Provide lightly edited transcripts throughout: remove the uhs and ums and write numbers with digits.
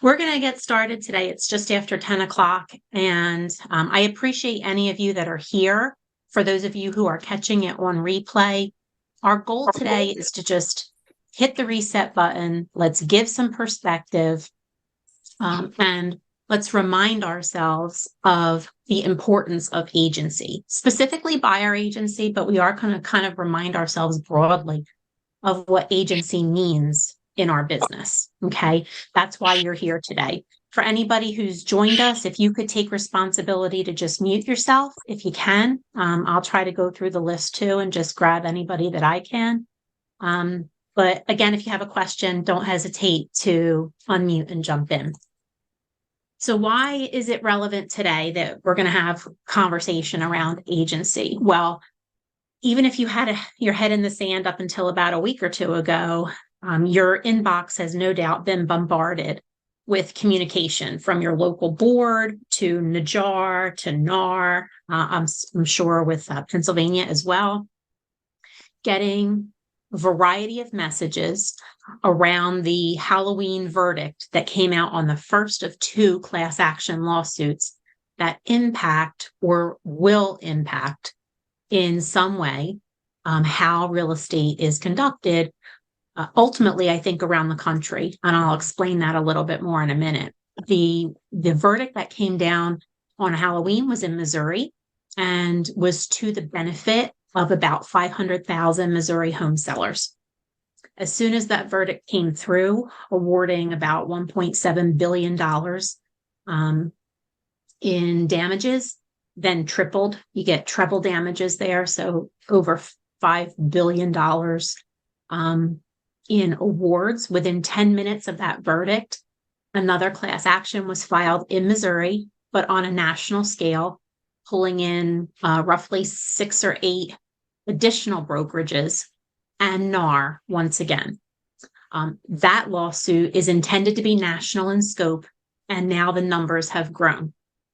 We're going to get started today. It's just after 10 o'clock, and I appreciate any of you that are here. For those of you who are catching it on replay, our goal today is to just hit the reset button. Let's give some perspective, and let's remind ourselves of the importance of agency, specifically buyer agency, but we are going to kind of remind ourselves broadly of what agency means in our business. Okay. That's why you're here today. For anybody who's joined us, if you could take responsibility to just mute yourself, if you can, I'll try to go through the list too and just grab anybody that I can. But again, if you have a question, don't hesitate to unmute and jump in. So why is it relevant today that we're going to have conversation around agency? Well, even if you had your head in the sand up until about a week or two ago, your inbox has no doubt been bombarded with communication from your local board to NAJAR to NAR, I'm sure with Pennsylvania as well, getting a variety of messages around the Halloween verdict that came out on the first of two class action lawsuits that impact or will impact in some way how real estate is conducted, ultimately, I think, around the country. And I'll explain that a little bit more in a minute. The verdict that came down on Halloween was in Missouri and was to the benefit of about 500,000 Missouri home sellers. As soon as that verdict came through, awarding about $1.7 billion in damages, then tripled. You get treble damages there. So over $5 billion in awards. Within 10 minutes of that verdict, another class action was filed in Missouri, but on a national scale, pulling in roughly 6 or 8 additional brokerages and NAR once again. That lawsuit is intended to be national in scope, and now the numbers have grown.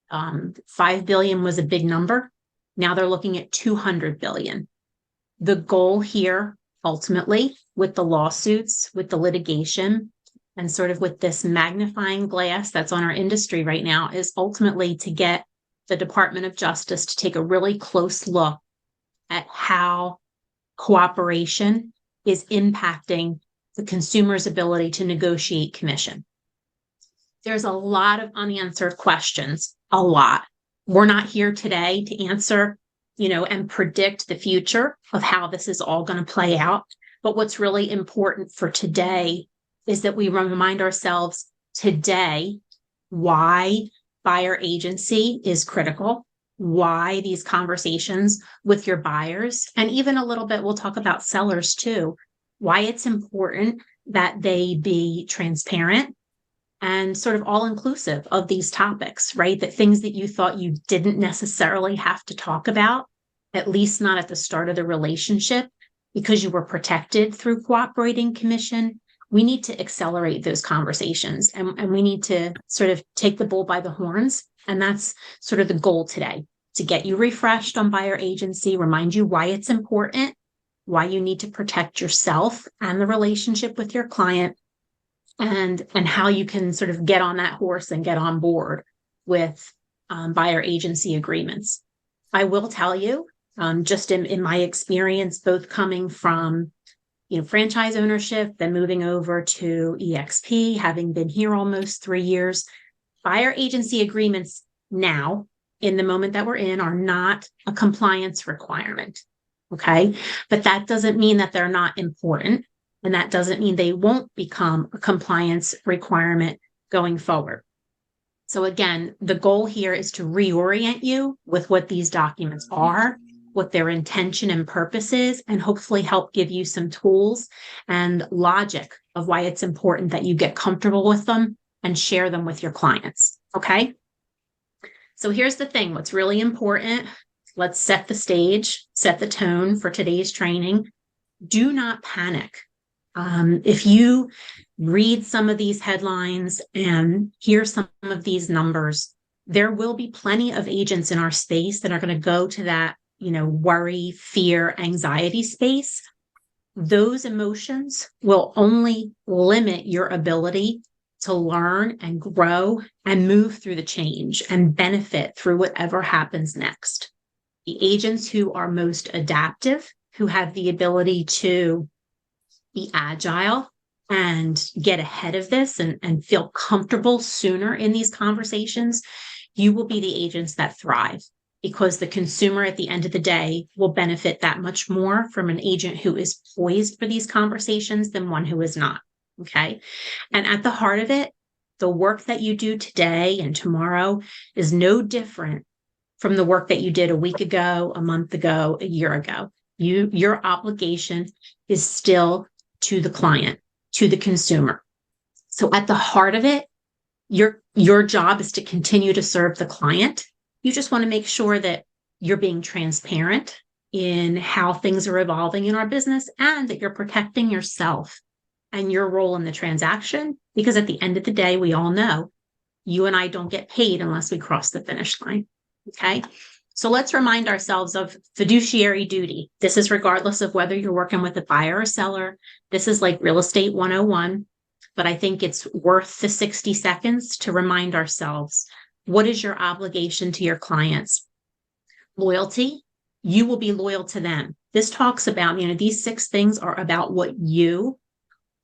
5 billion was a big number. Now they're looking at 200 billion. The goal here, ultimately, with the lawsuits, with the litigation, and sort of with this magnifying glass that's on our industry right now, is ultimately to get the Department of Justice to take a really close look at how cooperation is impacting the consumer's ability to negotiate commission. There's a lot of unanswered questions, a lot. We're not here today to answer, and predict the future of how this is all going to play out. But what's really important for today is that we remind ourselves today why buyer agency is critical, why these conversations with your buyers, and even a little bit, we'll talk about sellers too, why it's important that they be transparent and sort of all-inclusive of these topics, right? That things that you thought you didn't necessarily have to talk about, at least not at the start of the relationship, because you were protected through cooperating commission. We need to accelerate those conversations, and we need to sort of take the bull by the horns. And that's sort of the goal today, to get you refreshed on buyer agency, remind you why it's important, why you need to protect yourself and the relationship with your client, and how you can sort of get on that horse and get on board with buyer agency agreements. I will tell you, just in my experience, both coming from franchise ownership, then moving over to EXP, having been here almost 3 years, buyer agency agreements now, in the moment that we're in, are not a compliance requirement. Okay, but that doesn't mean that they're not important. And that doesn't mean they won't become a compliance requirement going forward. So again, the goal here is to reorient you with what these documents are, what their intention and purpose is, and hopefully help give you some tools and logic of why it's important that you get comfortable with them and share them with your clients. Okay? So here's the thing, what's really important. Let's set the stage, set the tone for today's training. Do not panic. If you read some of these headlines and hear some of these numbers, there will be plenty of agents in our space that are going to go to that, worry, fear, anxiety space. Those emotions will only limit your ability to learn and grow and move through the change and benefit through whatever happens next. The agents who are most adaptive, who have the ability to be agile and get ahead of this and feel comfortable sooner in these conversations, you will be the agents that thrive, because the consumer at the end of the day will benefit that much more from an agent who is poised for these conversations than one who is not. Okay. And at the heart of it, the work that you do today and tomorrow is no different from the work that you did a week ago, a month ago, a year ago. Your obligation is still to the client, to the consumer. So at the heart of it, your job is to continue to serve the client. You just want to make sure that you're being transparent in how things are evolving in our business, and that you're protecting yourself and your role in the transaction. Because at the end of the day, we all know you and I don't get paid unless we cross the finish line. Okay. So let's remind ourselves of fiduciary duty. This is regardless of whether you're working with a buyer or seller. This is like real estate 101, but I think it's worth the 60 seconds to remind ourselves, what is your obligation to your clients? Loyalty. You will be loyal to them. This talks about, these 6 things are about what you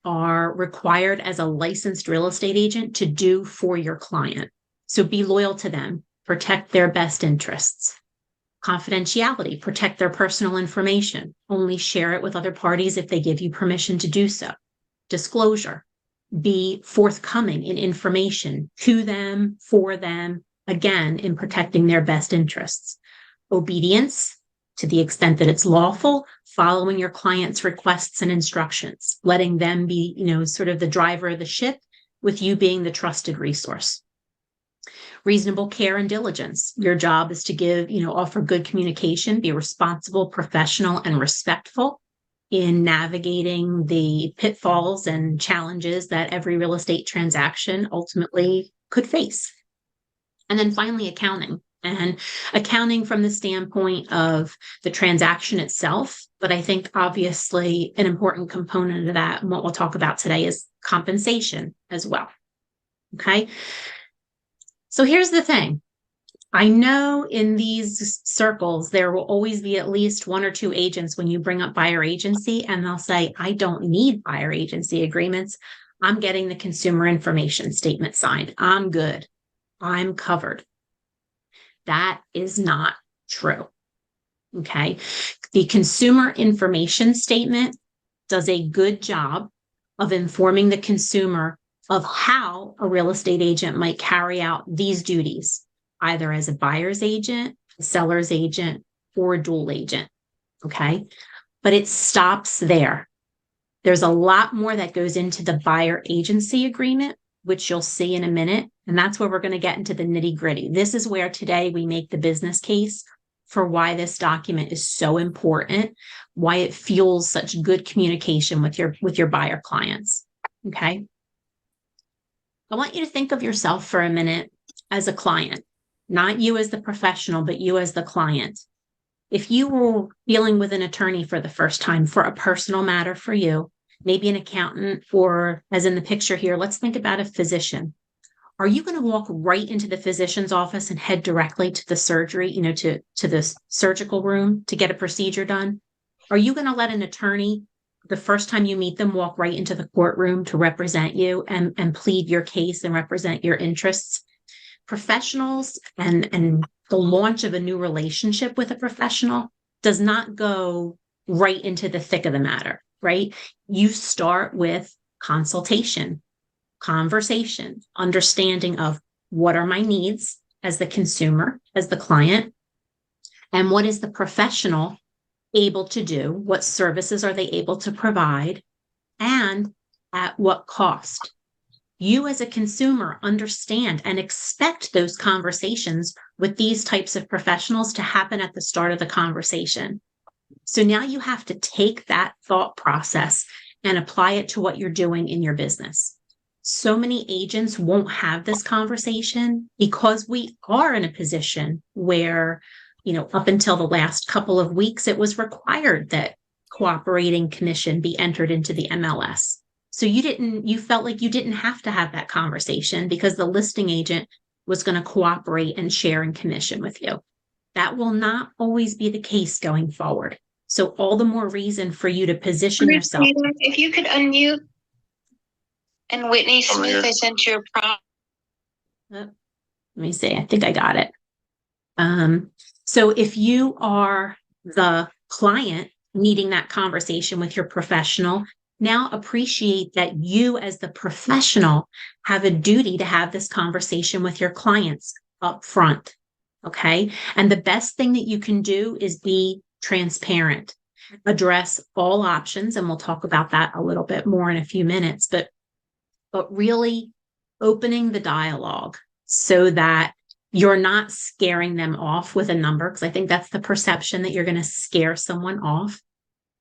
are required as a licensed real estate agent to do for your client. So be loyal to them, protect their best interests. Confidentiality, protect their personal information. Only share it with other parties if they give you permission to do so. Disclosure, be forthcoming in information to them, for them, again, in protecting their best interests. Obedience, to the extent that it's lawful, following your client's requests and instructions, letting them be, sort of the driver of the ship, with you being the trusted resource. Reasonable care and diligence. Your job is to give, offer good communication, be responsible, professional, and respectful in navigating the pitfalls and challenges that every real estate transaction ultimately could face. And then finally, accounting. And accounting from the standpoint of the transaction itself. But I think obviously an important component of that, and what we'll talk about today, is compensation as well. Okay. So here's the thing. I know in these circles, there will always be at least 1 or 2 agents when you bring up buyer agency, and they'll say, I don't need buyer agency agreements. I'm getting the consumer information statement signed. I'm good. I'm covered. That is not true. Okay. The consumer information statement does a good job of informing the consumer of how a real estate agent might carry out these duties, either as a buyer's agent, a seller's agent, or a dual agent. Okay. But it stops there. There's a lot more that goes into the buyer agency agreement, which you'll see in a minute. And that's where we're going to get into the nitty gritty. This is where today we make the business case for why this document is so important, why it fuels such good communication with your buyer clients. Okay. I want you to think of yourself for a minute as a client, not you as the professional, but you as the client. If you were dealing with an attorney for the first time for a personal matter for you, maybe an accountant, or as in the picture here, let's think about a physician. Are you going to walk right into the physician's office and head directly to the surgery, to the surgical room to get a procedure done? Are you going to let an attorney, the first time you meet them, walk right into the courtroom to represent you and plead your case and represent your interests? Professionals and the launch of a new relationship with a professional does not go right into the thick of the matter, right? You start with consultation, conversation, understanding of what are my needs as the consumer, as the client, and what is the professional able to do? What services are they able to provide, and at what cost? You as a consumer understand and expect those conversations with these types of professionals to happen at the start of the conversation. So now you have to take that thought process and apply it to what you're doing in your business. So many agents won't have this conversation because we are in a position where, up until the last couple of weeks, it was required that cooperating commission be entered into the MLS. So you felt like you didn't have to have that conversation because the listing agent was going to cooperate and share in commission with you. That will not always be the case going forward. So all the more reason for you to position yourself. If you could unmute. And Whitney Smith, I sent you a prompt. Let me see. I think I got it. So if you are the client needing that conversation with your professional, now appreciate that you as the professional have a duty to have this conversation with your clients up front. Okay. And the best thing that you can do is be transparent, address all options. And we'll talk about that a little bit more in a few minutes, but really opening the dialogue so that you're not scaring them off with a number, because I think that's the perception that you're going to scare someone off.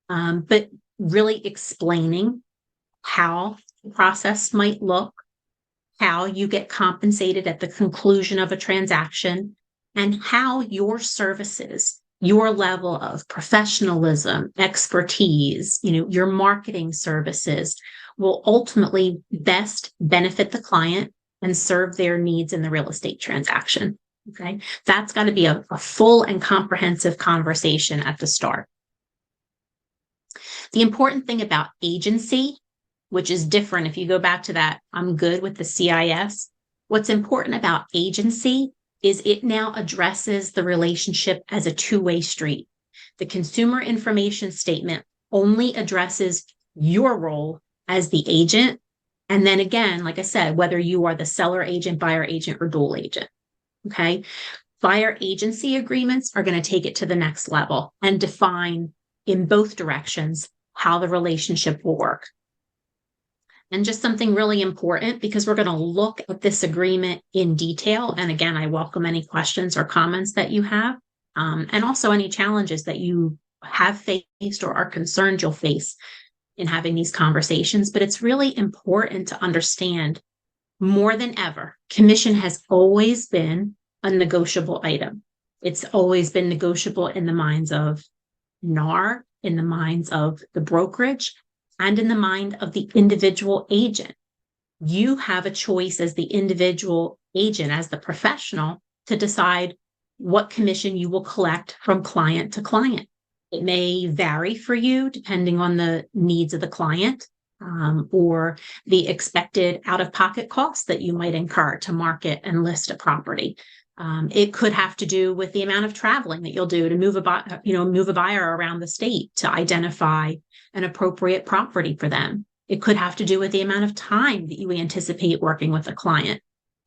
But really explaining how the process might look, how you get compensated at the conclusion of a transaction, and how your services, your level of professionalism, expertise, your marketing services will ultimately best benefit the client and serve their needs in the real estate transaction. Okay. That's got to be a full and comprehensive conversation at the start. The important thing about agency, which is different if you go back to that, I'm good with the CIS. What's important about agency is it now addresses the relationship as a two-way street. The consumer information statement only addresses your role as the agent. And then again, like I said, whether you are the seller agent, buyer agent, or dual agent. Okay. Buyer agency agreements are going to take it to the next level and define in both directions how the relationship will work. And just something really important, because we're going to look at this agreement in detail. And again, I welcome any questions or comments that you have, and also any challenges that you have faced or are concerned you'll face in having these conversations. But it's really important to understand more than ever, commission has always been a negotiable item. It's always been negotiable in the minds of NAR, in the minds of the brokerage, and in the mind of the individual agent. You have a choice as the individual agent, as the professional, to decide what commission you will collect from client to client. It may vary for you depending on the needs of the client, or the expected out-of-pocket costs that you might incur to market and list a property. It could have to do with the amount of traveling that you'll do to move a buyer around the state to identify an appropriate property for them. It could have to do with the amount of time that you anticipate working with a client.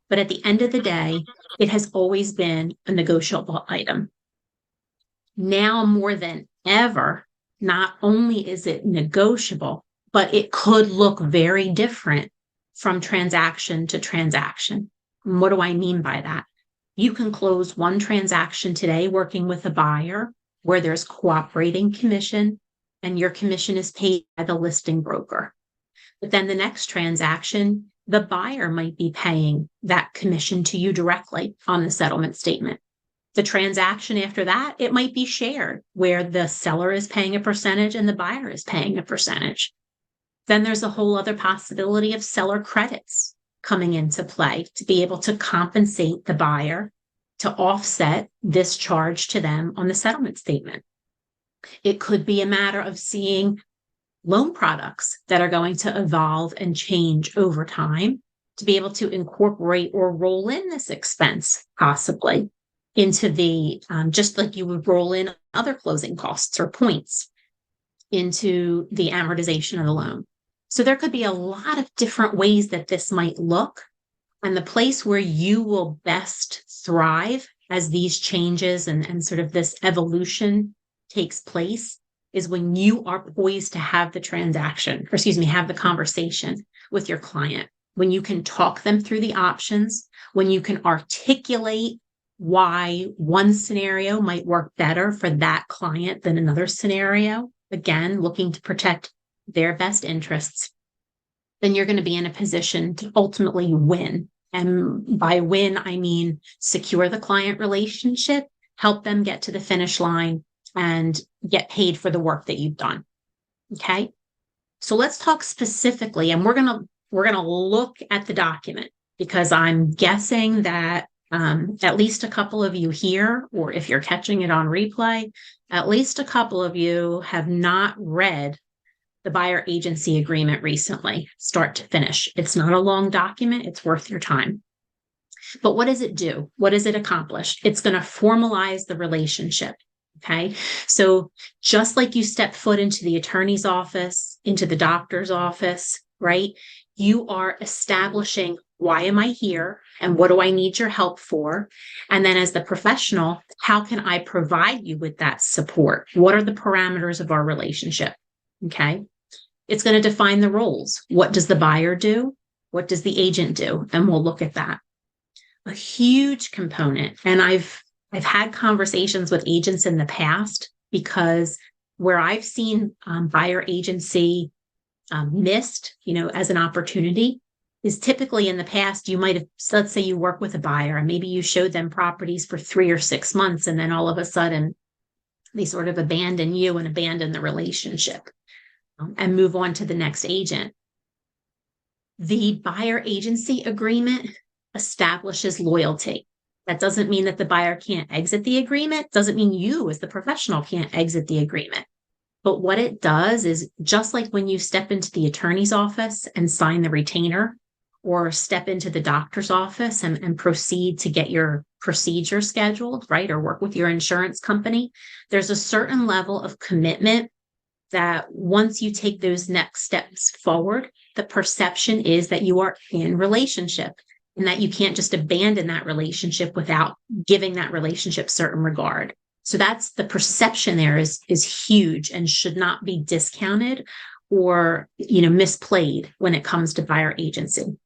But at the end of the day, it has always been a negotiable item. Now more than ever, not only is it negotiable, but it could look very different from transaction to transaction. And what do I mean by that? You can close one transaction today working with a buyer where there's cooperating commission and your commission is paid by the listing broker. But then the next transaction, the buyer might be paying that commission to you directly on the settlement statement. The transaction after that, it might be shared where the seller is paying a percentage and the buyer is paying a percentage. Then there's a whole other possibility of seller credits coming into play to be able to compensate the buyer to offset this charge to them on the settlement statement. It could be a matter of seeing loan products that are going to evolve and change over time to be able to incorporate or roll in this expense possibly into the, just like you would roll in other closing costs or points into the amortization of the loan. So there could be a lot of different ways that this might look. And the place where you will best thrive as these changes and sort of this evolution takes place is when you are poised to have the have the conversation with your client, when you can talk them through the options, when you can articulate why one scenario might work better for that client than another scenario, again, looking to protect their best interests, then you're going to be in a position to ultimately win. And by win, I mean secure the client relationship, help them get to the finish line, and get paid for the work that you've done. Okay. So let's talk specifically, and we're gonna look at the document because I'm guessing that at least a couple of you here, or if you're catching it on replay, at least a couple of you have not read the buyer agency agreement recently, start to finish. It's not a long document. It's worth your time. But what does it do? What does it accomplish? It's going to formalize the relationship. Okay. So just like you step foot into the attorney's office, into the doctor's office, right? You are establishing, why am I here? And what do I need your help for? And then as the professional, how can I provide you with that support? What are the parameters of our relationship? Okay. It's going to define the roles. What does the buyer do? What does the agent do? And we'll look at that. A huge component. And I've had conversations with agents in the past because where I've seen buyer agency missed, as an opportunity is typically in the past, you might have, so let's say you work with a buyer and maybe you showed them properties for 3 or 6 months, and then all of a sudden they sort of abandon you and abandon the relationship and move on to the next agent. The buyer agency agreement establishes loyalty. That doesn't mean that the buyer can't exit the agreement. Doesn't mean you as the professional can't exit the agreement. But what it does is, just like when you step into the attorney's office and sign the retainer, or step into the doctor's office and proceed to get your procedure scheduled, right? Or work with your insurance company, there's a certain level of commitment that once you take those next steps forward, the perception is that you are in relationship and that you can't just abandon that relationship without giving that relationship certain regard. So that's the perception there is huge and should not be discounted or, misplayed when it comes to buyer agency.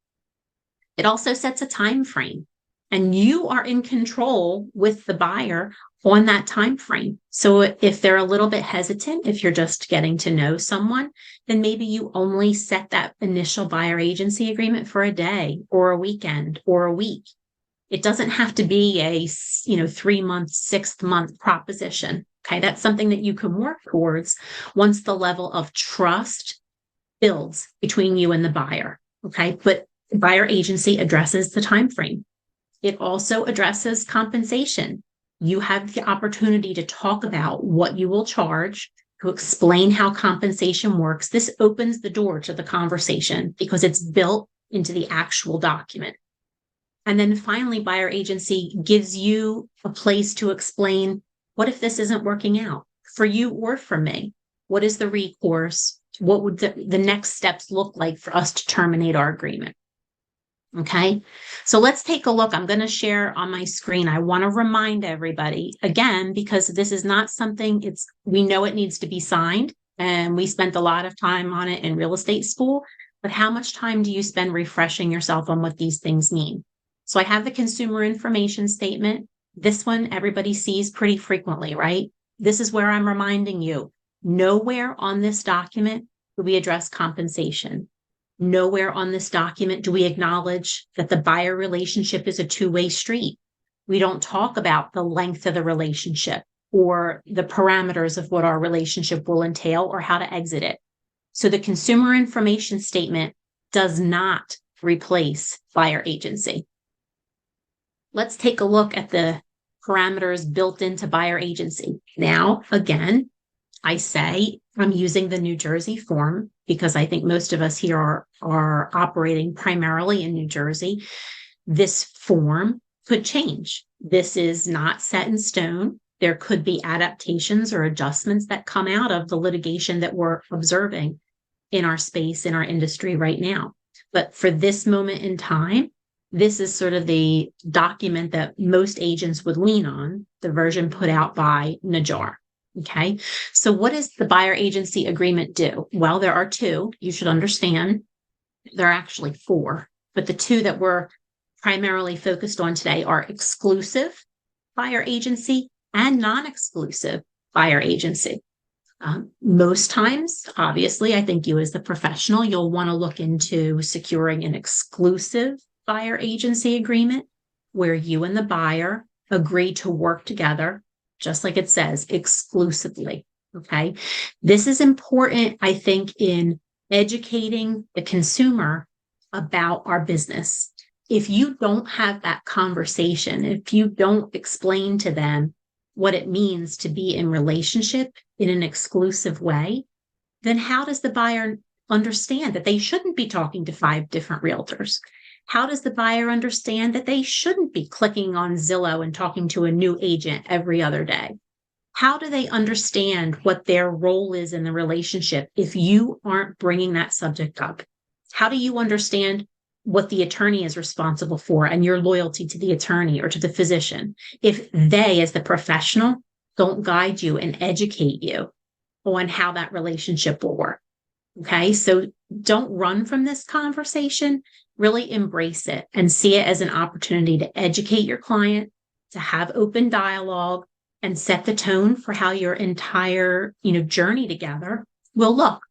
It also sets a time frame, and you are in control with the buyer on that time frame. So if they're a little bit hesitant, if you're just getting to know someone, then maybe you only set that initial buyer agency agreement for a day or a weekend or a week. It doesn't have to be a 3-month, 6-month proposition. Okay, that's something that you can work towards once the level of trust builds between you and the buyer. Okay, but buyer agency addresses the time frame. It also addresses compensation. You have the opportunity to talk about what you will charge, to explain how compensation works. This opens the door to the conversation because it's built into the actual document. And then finally, buyer agency gives you a place to explain, what if this isn't working out for you or for me? What is the recourse? What would the next steps look like for us to terminate our agreement? Okay, so let's take a look. I'm going to share on my screen. I want to remind everybody again, because this is not something we know it needs to be signed, and we spent a lot of time on it in real estate school, but how much time do you spend refreshing yourself on what these things mean? So I have the consumer information statement. This one everybody sees pretty frequently, right? This is where I'm reminding you, nowhere on this document do we address compensation. Nowhere on this document do we acknowledge that the buyer relationship is a two-way street. We don't talk about the length of the relationship or the parameters of what our relationship will entail or how to exit it. So the consumer information statement does not replace buyer agency. Let's take a look at the parameters built into buyer agency. Now, again, I say I'm using the New Jersey form because I think most of us here are operating primarily in New Jersey. This form could change. This is not set in stone. There could be adaptations or adjustments that come out of the litigation that we're observing in our space, in our industry right now. But for this moment in time, this is sort of the document that most agents would lean on, the version put out by NAJAR. Okay, so what does the buyer agency agreement do? Well, there are two. You should understand there are actually 4, but the 2 that we're primarily focused on today are exclusive buyer agency and non-exclusive buyer agency. Most times, obviously, I think you as the professional, you'll want to look into securing an exclusive buyer agency agreement where you and the buyer agree to work together, just like it says, exclusively. Okay. This is important, I think, in educating the consumer about our business. If you don't have that conversation, if you don't explain to them what it means to be in relationship in an exclusive way, then how does the buyer understand that they shouldn't be talking to 5 different realtors? How does the buyer understand that they shouldn't be clicking on Zillow and talking to a new agent every other day? How do they understand what their role is in the relationship if you aren't bringing that subject up? How do you understand what the attorney is responsible for and your loyalty to the attorney or to the physician if they, as the professional, don't guide you and educate you on how that relationship will work? Okay, so don't run from this conversation. Really embrace it and see it as an opportunity to educate your client, to have open dialogue, and set the tone for how your entire, journey together will look.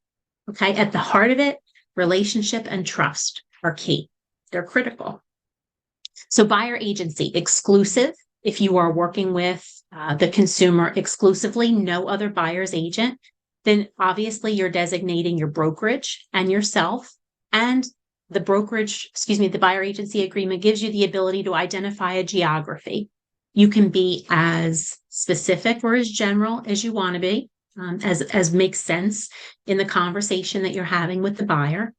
Okay, at the heart of it, relationship and trust are key. They're critical. So buyer agency, exclusive. If you are working with the consumer exclusively, no other buyer's agent, then obviously you're designating your brokerage and yourself. And the the buyer agency agreement gives you the ability to identify a geography. You can be as specific or as general as you want to be, as makes sense in the conversation that you're having with the buyer.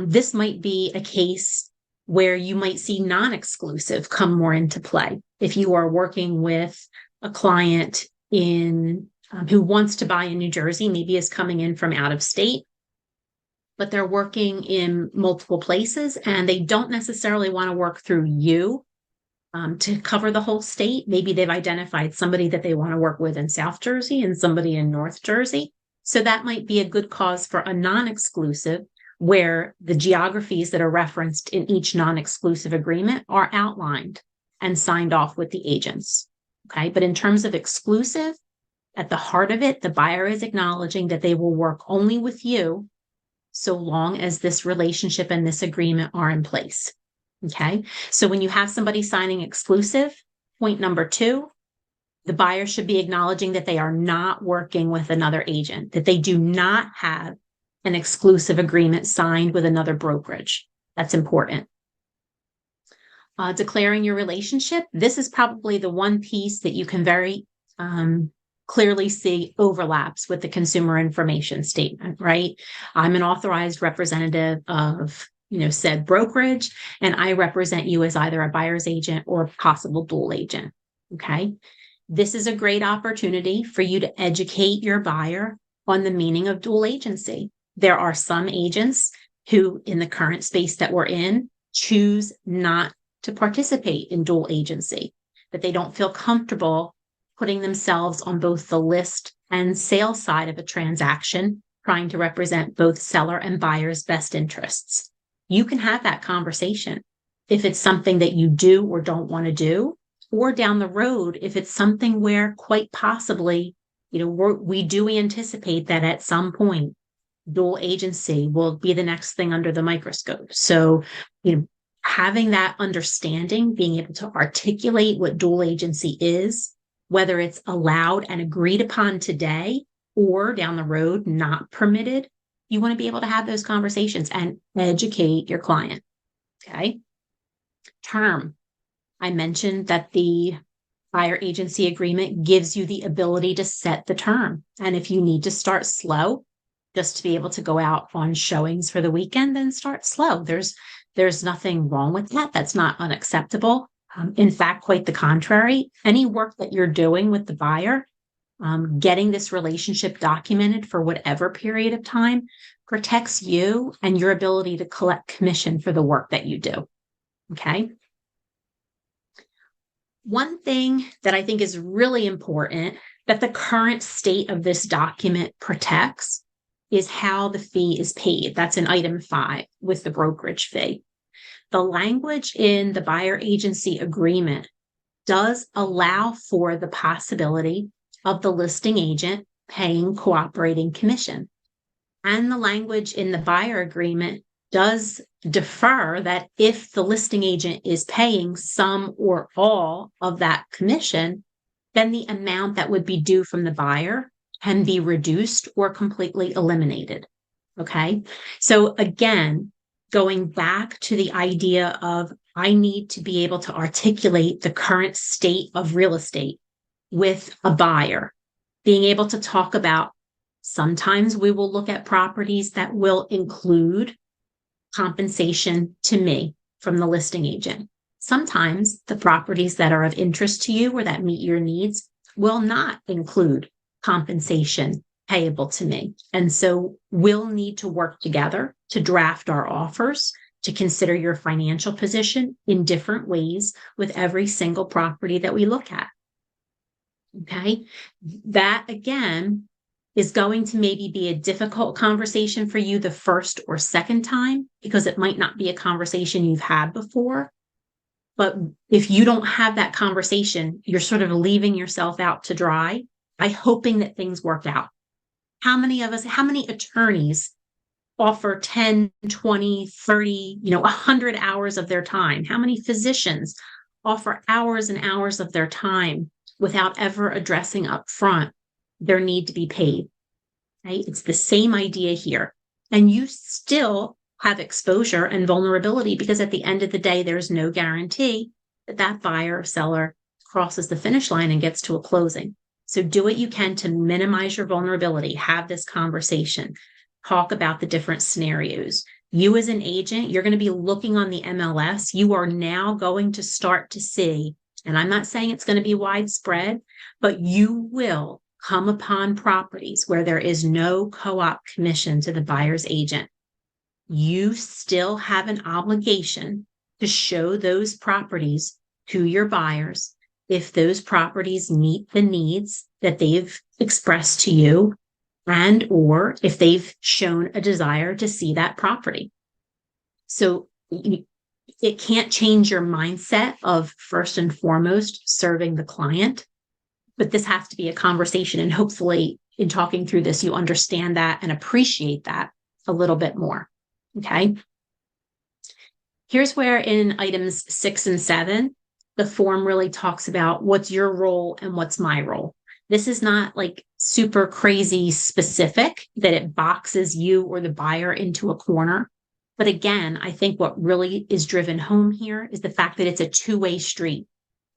This might be a case where you might see non-exclusive come more into play. If you are working with a client who wants to buy in New Jersey, maybe is coming in from out of state, but they're working in multiple places and they don't necessarily want to work through you to cover the whole state. Maybe they've identified somebody that they want to work with in South Jersey and somebody in North Jersey. So that might be a good cause for a non-exclusive where the geographies that are referenced in each non-exclusive agreement are outlined and signed off with the agents. Okay, but in terms of exclusive, at the heart of it, the buyer is acknowledging that they will work only with you so long as this relationship and this agreement are in place. Okay, so when you have somebody signing exclusive, point number 2, the buyer should be acknowledging that they are not working with another agent, that they do not have an exclusive agreement signed with another brokerage. That's important. Declaring your relationship. This is probably the one piece that you can very clearly see overlaps with the consumer information statement, right? I'm an authorized representative of said brokerage, and I represent you as either a buyer's agent or a possible dual agent. Okay. This is a great opportunity for you to educate your buyer on the meaning of dual agency. There are some agents who, in the current space that we're in, choose not to participate in dual agency, that they don't feel comfortable putting themselves on both the list and sale side of a transaction, trying to represent both seller and buyer's best interests. You can have that conversation if it's something that you do or don't want to do, or down the road, if it's something where quite possibly, we do anticipate that at some point, dual agency will be the next thing under the microscope. So, having that understanding, being able to articulate what dual agency is, whether it's allowed and agreed upon today or down the road not permitted, you want to be able to have those conversations and educate your client. Okay. Term. I mentioned that the buyer agency agreement gives you the ability to set the term. And if you need to start slow, just to be able to go out on showings for the weekend, then start slow. There's nothing wrong with that. That's not unacceptable. In fact, quite the contrary. Any work that you're doing with the buyer, getting this relationship documented for whatever period of time protects you and your ability to collect commission for the work that you do. Okay. One thing that I think is really important that the current state of this document protects is how the fee is paid. That's in item 5 with the brokerage fee. The language in the buyer agency agreement does allow for the possibility of the listing agent paying cooperating commission. And the language in the buyer agreement does defer that if the listing agent is paying some or all of that commission, then the amount that would be due from the buyer can be reduced or completely eliminated. Okay. So again, going back to the idea of I need to be able to articulate the current state of real estate with a buyer, being able to talk about sometimes we will look at properties that will include compensation to me from the listing agent. Sometimes the properties that are of interest to you or that meet your needs will not include compensation payable to me. And so we'll need to work together to draft our offers to consider your financial position in different ways with every single property that we look at. Okay. That again is going to maybe be a difficult conversation for you the first or second time because it might not be a conversation you've had before. But if you don't have that conversation, you're sort of leaving yourself out to dry by hoping that things work out. How many attorneys offer 10, 20, 30, 100 hours of their time? How many physicians offer hours and hours of their time without ever addressing up front their need to be paid? Right? It's the same idea here. And you still have exposure and vulnerability because at the end of the day, there's no guarantee that that buyer or seller crosses the finish line and gets to a closing. So do what you can to minimize your vulnerability. Have this conversation. Talk about the different scenarios. You as an agent, you're going to be looking on the MLS. You are now going to start to see, and I'm not saying it's going to be widespread, but you will come upon properties where there is no co-op commission to the buyer's agent. You still have an obligation to show those properties to your buyers if those properties meet the needs that they've expressed to you and or if they've shown a desire to see that property. So it can't change your mindset of first and foremost serving the client, but this has to be a conversation. And hopefully in talking through this, you understand that and appreciate that a little bit more. Okay. Here's where in items 6 and 7, the form really talks about what's your role and what's my role. This is not like super crazy specific that it boxes you or the buyer into a corner. But again, I think what really is driven home here is the fact that it's a two-way street,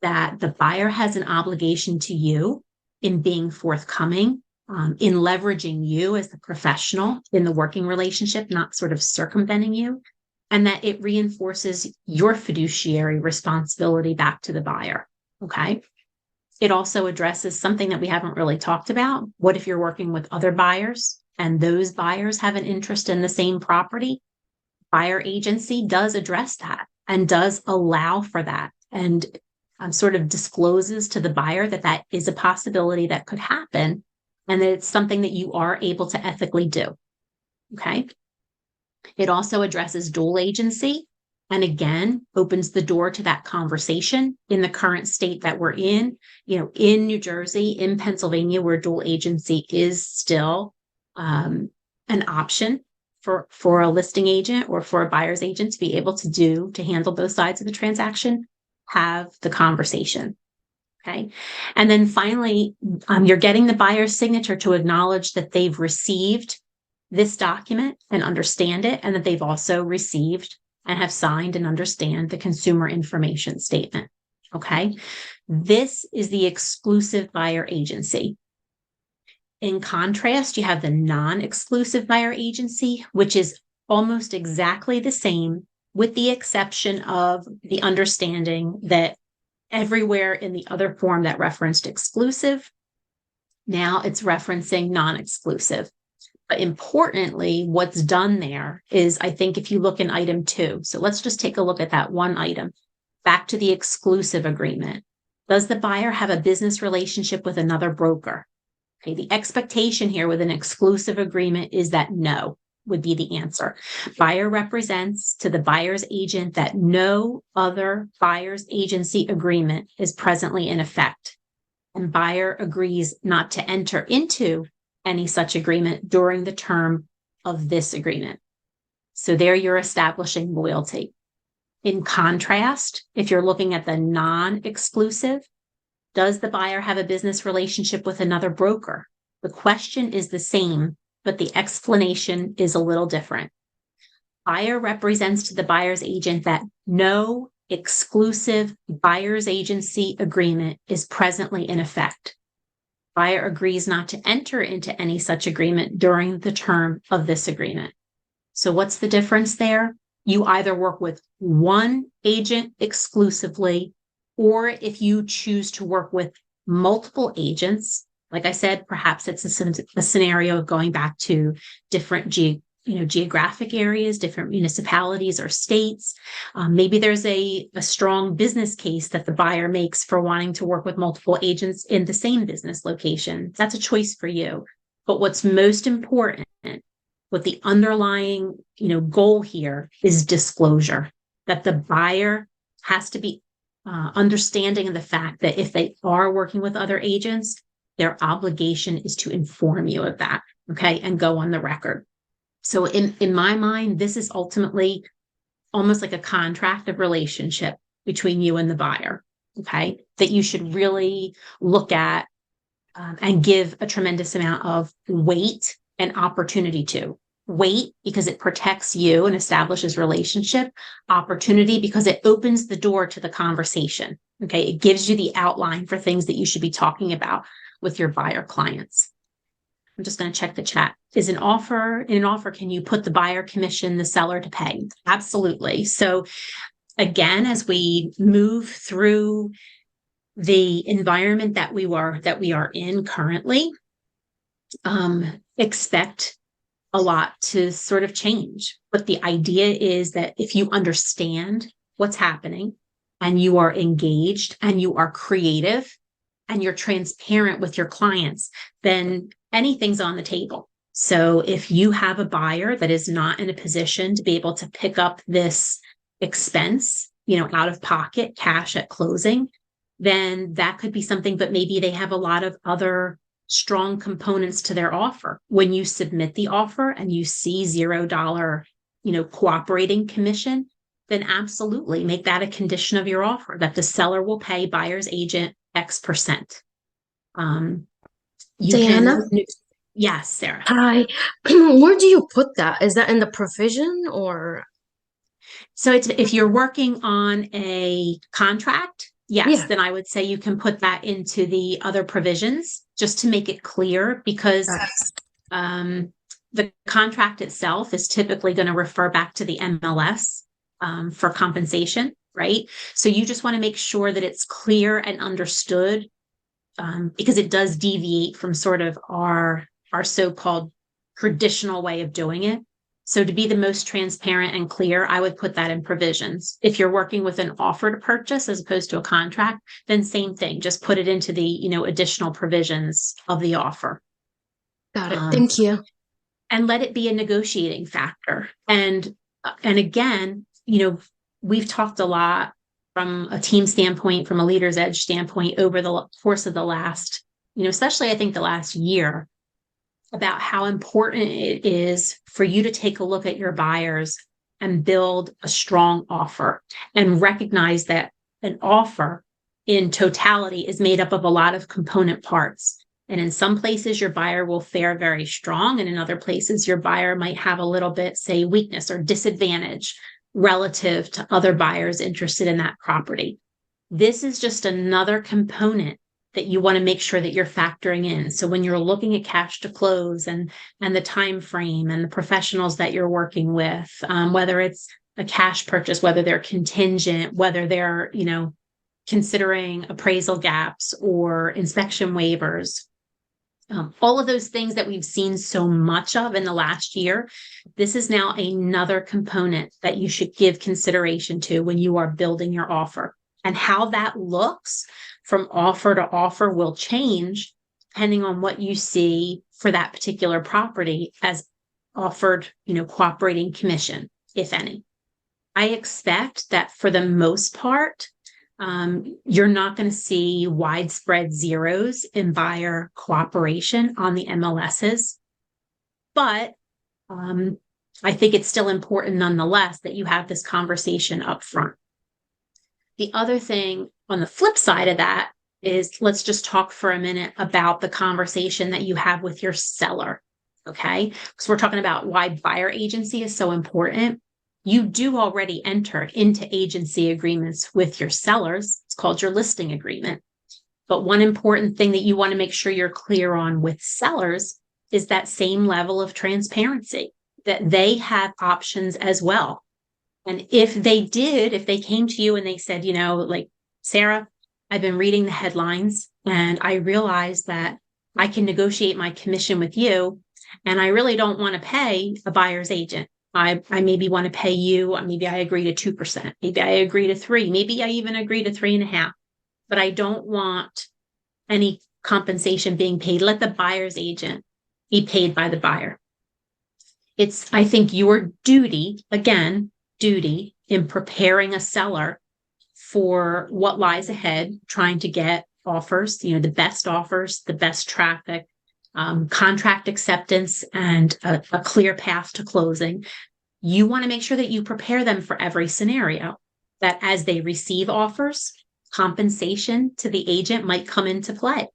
that the buyer has an obligation to you in being forthcoming, in leveraging you as the professional in the working relationship, not sort of circumventing you, and that it reinforces your fiduciary responsibility back to the buyer. Okay. It also addresses something that we haven't really talked about. What if you're working with other buyers and those buyers have an interest in the same property? Buyer agency does address that and does allow for that and sort of discloses to the buyer that that is a possibility that could happen and that it's something that you are able to ethically do. Okay. It also addresses dual agency and again, opens the door to that conversation in the current state that we're in, in New Jersey, in Pennsylvania, where dual agency is still an option for a listing agent or for a buyer's agent to be able to handle both sides of the transaction, have the conversation. Okay. And then finally, you're getting the buyer's signature to acknowledge that they've received this document and understand it, and that they've also received and have signed and understand the consumer information statement. Okay. This is the exclusive buyer agency. In contrast, you have the non-exclusive buyer agency, which is almost exactly the same, with the exception of the understanding that everywhere in the other form that referenced exclusive, now it's referencing non-exclusive. But importantly, what's done there is, I think if you look in item 2, so let's just take a look at that one item, back to the exclusive agreement. Does the buyer have a business relationship with another broker? Okay, the expectation here with an exclusive agreement is that no would be the answer. Buyer represents to the buyer's agent that no other buyer's agency agreement is presently in effect. And buyer agrees not to enter into any such agreement during the term of this agreement. So there you're establishing loyalty. In contrast, if you're looking at the non-exclusive, does the buyer have a business relationship with another broker? The question is the same but the explanation is a little different. Buyer represents to the buyer's agent that no exclusive buyer's agency agreement is presently in effect. Buyer agrees not to enter into any such agreement during the term of this agreement. So what's the difference there? You either work with one agent exclusively, or if you choose to work with multiple agents, like I said, perhaps it's a scenario of going back to different geographic areas, different municipalities or states. Maybe there's a strong business case that the buyer makes for wanting to work with multiple agents in the same business location. That's a choice for you. But what's most important, what the underlying, goal here is disclosure, that the buyer has to be understanding of the fact that if they are working with other agents, their obligation is to inform you of that, okay, and go on the record. So in my mind, this is ultimately almost like a contract of relationship between you and the buyer, okay, that you should really look at and give a tremendous amount of weight and opportunity to. Weight because it protects you and establishes relationship. Opportunity because it opens the door to the conversation, okay? It gives you the outline for things that you should be talking about with your buyer clients. I'm just going to check the chat. In an offer, can you put the buyer commission the seller to pay? Absolutely. So again, as we move through the environment that we are in currently, expect a lot to sort of change. But the idea is that if you understand what's happening and you are engaged and you are creative and you're transparent with your clients, then anything's on the table. So if you have a buyer that is not in a position to be able to pick up this expense, out of pocket cash at closing, then that could be something, but maybe they have a lot of other strong components to their offer. When you submit the offer and you see $0, cooperating commission, then absolutely make that a condition of your offer that the seller will pay buyer's agent X%. Diana? Yes, Sarah. Hi. Where do you put that? Is that in the provision or? So if you're working on a contract, yes, then I would say you can put that into the other provisions just to make it clear, because the contract itself is typically going to refer back to the MLS for compensation, right? So you just want to make sure that it's clear and understood, because it does deviate from sort of our so-called traditional way of doing it. So to be the most transparent and clear, I would put that in provisions. If you're working with an offer to purchase as opposed to a contract, then same thing, just put it into the, additional provisions of the offer. Got it. Thank you. And let it be a negotiating factor. And again, we've talked a lot from a team standpoint, from a Leader's Edge standpoint over the course of the last, especially I think the last year, about how important it is for you to take a look at your buyers and build a strong offer and recognize that an offer in totality is made up of a lot of component parts. And in some places, your buyer will fare very strong. And in other places, your buyer might have a little bit, say, weakness or disadvantage relative to other buyers interested in that property. This is just another component that you want to make sure that you're factoring in. So when you're looking at cash to close and the time frame and the professionals that you're working with, whether it's a cash purchase, whether they're contingent, whether they're, considering appraisal gaps or inspection waivers, all of those things that we've seen so much of in the last year, this is now another component that you should give consideration to when you are building your offer. And how that looks from offer to offer will change depending on what you see for that particular property as offered, cooperating commission, if any. I expect that for the most part, you're not going to see widespread zeros in buyer cooperation on the MLSs, but I think it's still important nonetheless that you have this conversation up front. The other thing on the flip side of that is, let's just talk for a minute about the conversation that you have with your seller. Okay. So we're talking about why buyer agency is so important. You do already enter into agency agreements with your sellers. It's called your listing agreement. But one important thing that you want to make sure you're clear on with sellers is that same level of transparency, that they have options as well. And if they came to you and they said, like, Sarah, I've been reading the headlines and I realized that I can negotiate my commission with you, and I really don't want to pay a buyer's agent. I maybe want to pay you, maybe I agree to 2%, maybe I agree to 3%, maybe I even agree to 3.5%, but I don't want any compensation being paid. Let the buyer's agent be paid by the buyer. It's, I think, your duty in preparing a seller for what lies ahead, trying to get offers, the best traffic, contract acceptance, and a clear path to closing. You want to make sure that you prepare them for every scenario, that as they receive offers, compensation to the agent might come into play.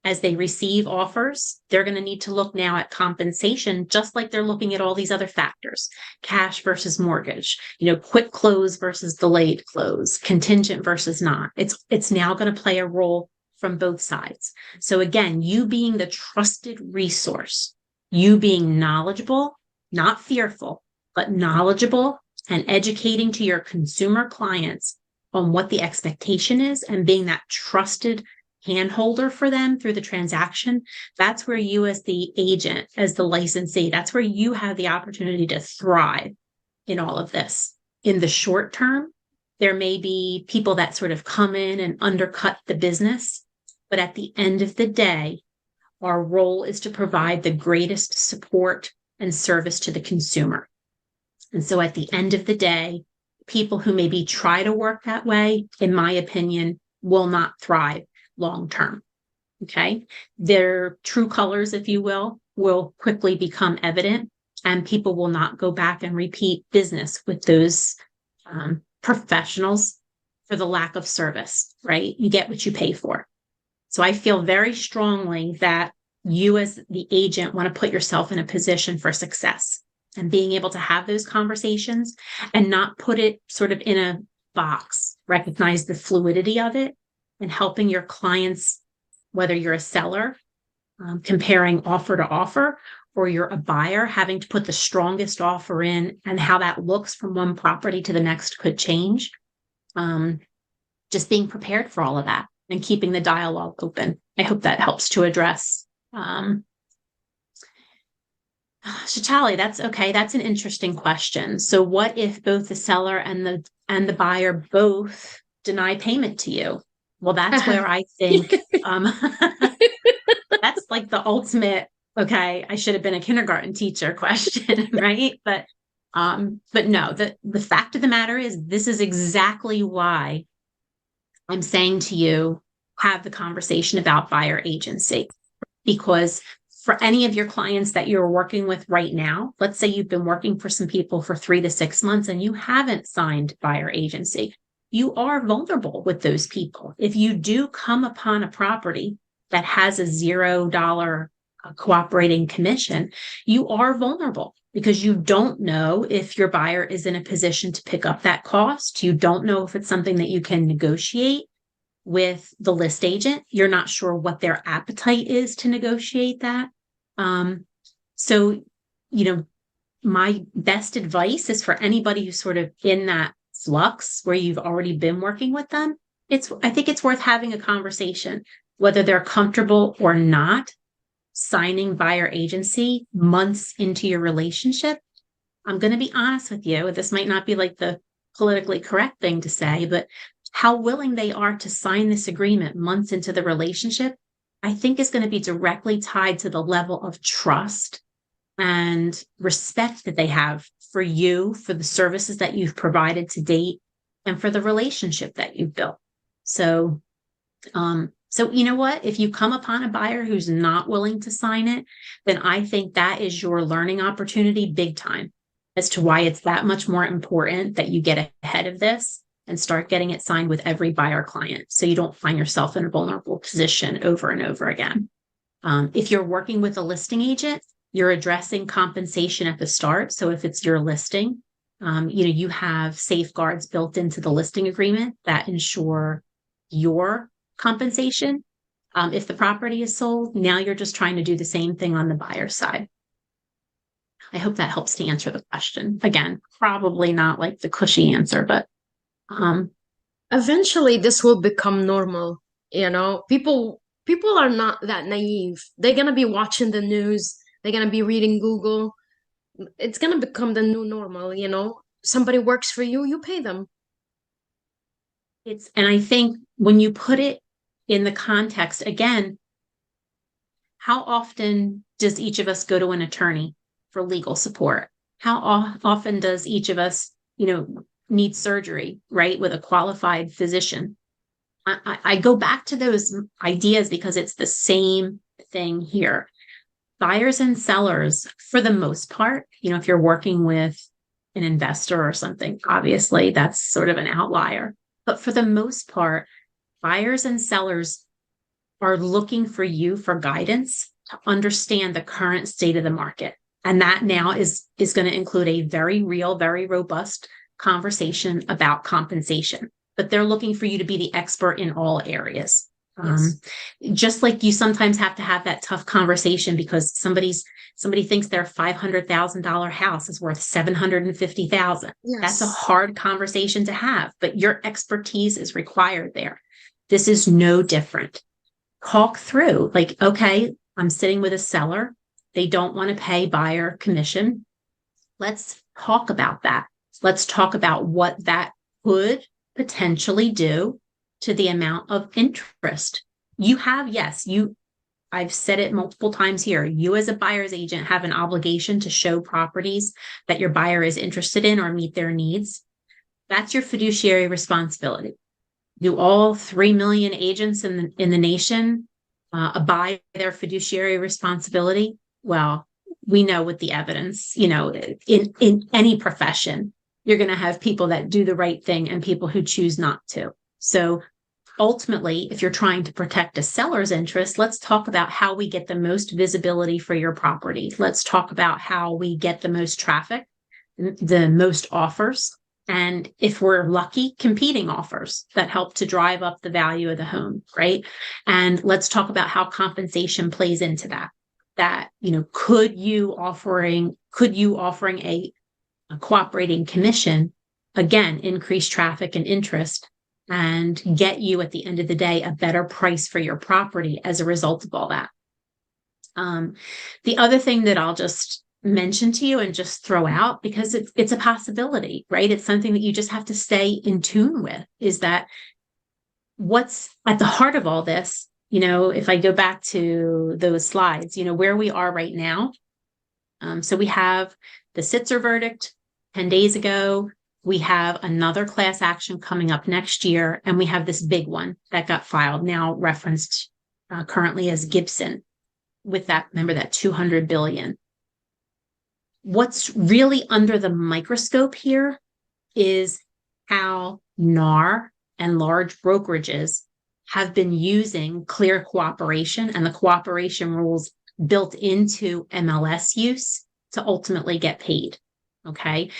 As they receive offers, they're going to need to look now at compensation, just like they're looking at all these other factors: cash versus mortgage, quick close versus delayed close, contingent versus not. It's now going to play a role from both sides. So again, you being the trusted resource, you being knowledgeable, not fearful, but knowledgeable, and educating to your consumer clients on what the expectation is, and being that trusted handholder for them through the transaction. That's where you, as the agent, as the licensee, that's where you have the opportunity to thrive in all of this. In the short term, there may be people that sort of come in and undercut the business, but at the end of the day, our role is to provide the greatest support and service to the consumer. And so at the end of the day, people who maybe try to work that way, in my opinion, will not thrive long term. Okay. Their true colors, if you will quickly become evident, and people will not go back and repeat business with those professionals for the lack of service, right? You get what you pay for. So I feel very strongly that you, as the agent, want to put yourself in a position for success, and being able to have those conversations and not put it sort of in a box, recognize the fluidity of it, and helping your clients, whether you're a seller, comparing offer to offer, or you're a buyer, having to put the strongest offer in, and how that looks from one property to the next could change. Just being prepared for all of that and keeping the dialogue open. I hope that helps to address. Shachali, that's okay. That's an interesting question. So what if both the seller and the buyer both deny payment to you? Well, that's where I think that's like the ultimate, okay, I should have been a kindergarten teacher question, right? But no, the fact of the matter is, this is exactly why I'm saying to you, have the conversation about buyer agency. Because for any of your clients that you're working with right now, let's say you've been working for some people for 3 to 6 months and you haven't signed buyer agency, you are vulnerable with those people. If you do come upon a property that has a $0 cooperating commission, you are vulnerable, because you don't know if your buyer is in a position to pick up that cost. You don't know if it's something that you can negotiate with the list agent. You're not sure what their appetite is to negotiate that. So, my best advice is for anybody who's sort of in that flux where you've already been working with them, I think it's worth having a conversation, whether they're comfortable or not signing buyer agency months into your relationship. I'm going to be honest with you. This might not be like the politically correct thing to say, but how willing they are to sign this agreement months into the relationship, I think, is going to be directly tied to the level of trust and respect that they have for you, for the services that you've provided to date, and for the relationship that you've built. So you know what? If you come upon a buyer who's not willing to sign it, then I think that is your learning opportunity big time as to why it's that much more important that you get ahead of this and start getting it signed with every buyer client, so you don't find yourself in a vulnerable position over and over again. If you're working with a listing agent, You're addressing compensation at the start. So if it's your listing, you have safeguards built into the listing agreement that ensure your compensation. If the property is sold, now you're just trying to do the same thing on the buyer side. I hope that helps to answer the question. Again, probably not like the cushy answer, but Eventually this will become normal, people are not that naive. They're gonna be watching the news, they're gonna be reading Google. It's gonna become the new normal. Somebody works for you, you pay them. and I think when you put it in the context, again, how often does each of us go to an attorney for legal support? How often does each of us, need surgery, right, with a qualified physician? I go back to those ideas because it's the same thing here. Buyers and sellers, for the most part, if you're working with an investor or something, obviously that's sort of an outlier. But for the most part, buyers and sellers are looking for you for guidance to understand the current state of the market. And that now is going to include a very real, very robust conversation about compensation. But they're looking for you to be the expert in all areas. Yes. Just like you sometimes have to have that tough conversation because somebody thinks their $500,000 house is worth $750,000. Yes. That's a hard conversation to have, but your expertise is required there. This is no different. Talk through, like, okay, I'm sitting with a seller. They don't want to pay buyer commission. Let's talk about that. Let's talk about what that could potentially do to the amount of interest. I've said it multiple times here. You as a buyer's agent have an obligation to show properties that your buyer is interested in or meet their needs. That's your fiduciary responsibility. Do all 3 million agents in the nation abide their fiduciary responsibility? Well, we know with the evidence, in any profession, you're going to have people that do the right thing and people who choose not to. So ultimately, if you're trying to protect a seller's interest, let's talk about how we get the most visibility for your property. Let's talk about how we get the most traffic, the most offers, and if we're lucky, competing offers that help to drive up the value of the home, right? And let's talk about how compensation plays into that. That, could you offering a cooperating commission, again, increase traffic and interest and get you at the end of the day a better price for your property as a result of all that. The other thing that I'll just mention to you and just throw out, because it's a possibility, right? It's something that you just have to stay in tune with, is that what's at the heart of all this, if I go back to those slides, where we are right now. So we have the Sitzer verdict 10 days ago. We have another class action coming up next year, and we have this big one that got filed, now referenced currently as Gibson, with that, remember, that $200 billion. What's really under the microscope here is how NAR and large brokerages have been using clear cooperation and the cooperation rules built into MLS use to ultimately get paid. Okay.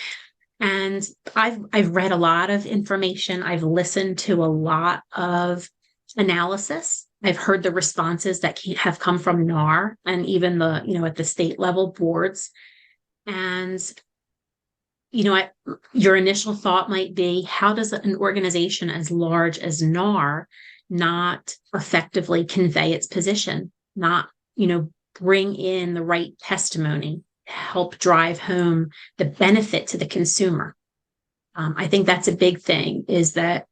And I've read a lot of information. I've listened to a lot of analysis. I've heard the responses that have come from NAR and even the, at the state level boards. And, your initial thought might be, how does an organization as large as NAR not effectively convey its position, not, bring in the right testimony, help drive home the benefit to the consumer? I think that's a big thing, is that